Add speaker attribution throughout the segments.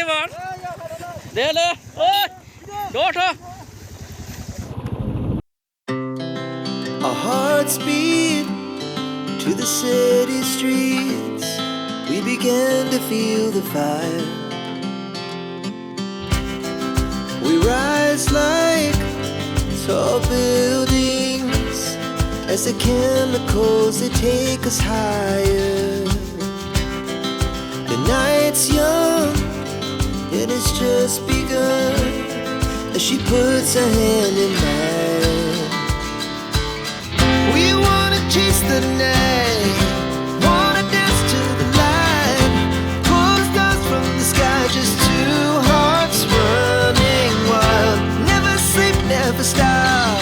Speaker 1: đi bạn. Để lên. Ơi. Đốt thôi.
Speaker 2: Our hearts beat to the city streets. We began to feel the fire. We rise like tall buildings as the chemicals, they take us higher. The night's young and it's just begun as she puts her hand in mine. We wanna chase the night, wanna dance to the light, pull stars from the sky, just two hearts running wild. Never sleep, never stop,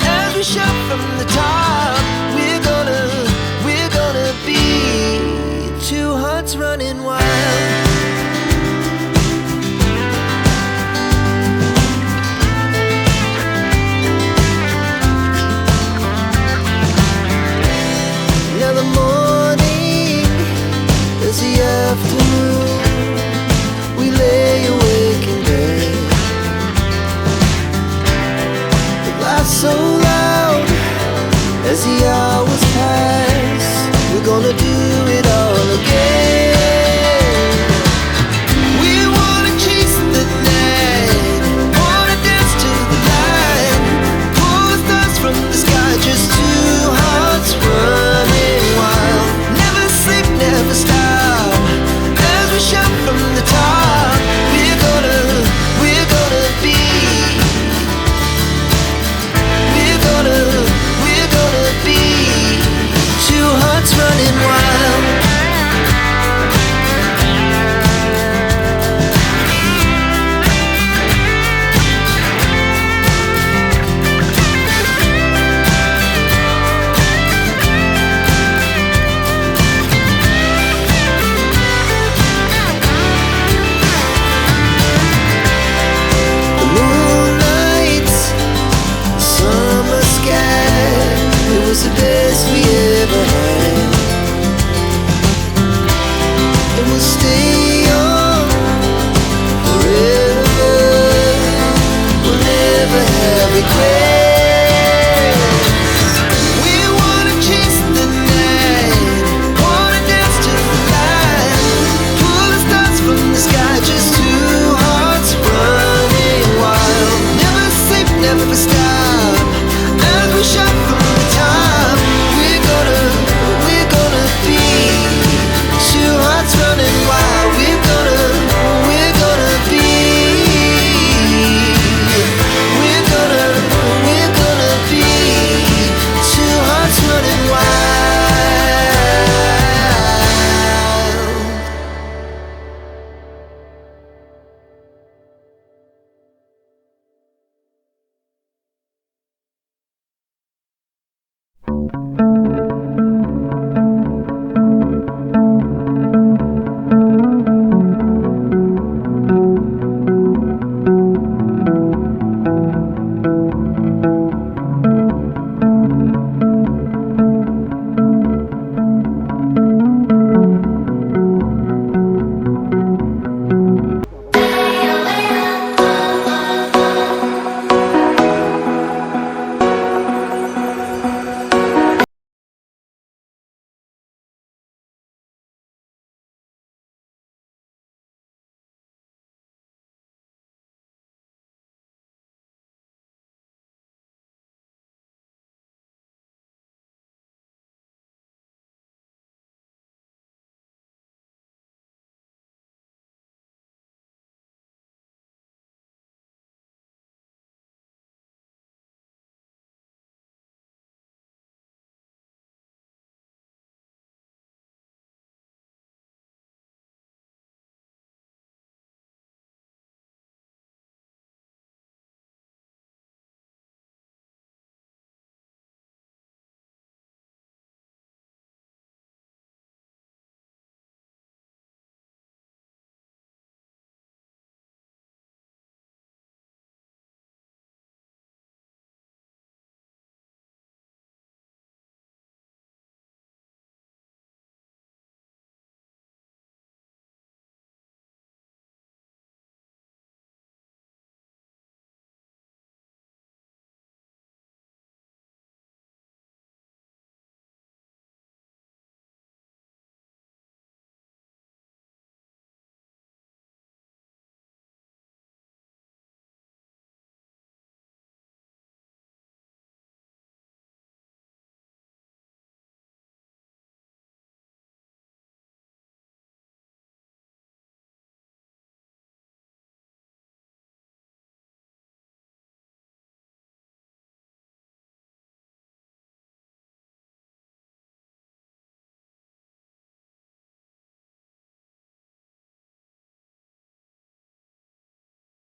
Speaker 2: as we shout from the top. We're gonna be two hearts running wild. Now the morning is the afternoon. We lay awake in bed. The laughs so loud as the hours pass. We're gonna do it all again. We wanna chase the night, wanna dance to the light, pull stars from the sky, just two hearts running wild. Never sleep, never stop, as we shout from the top. We're gonna be. We're gonna be two hearts running wild. The moonlight, summer sky, it was a day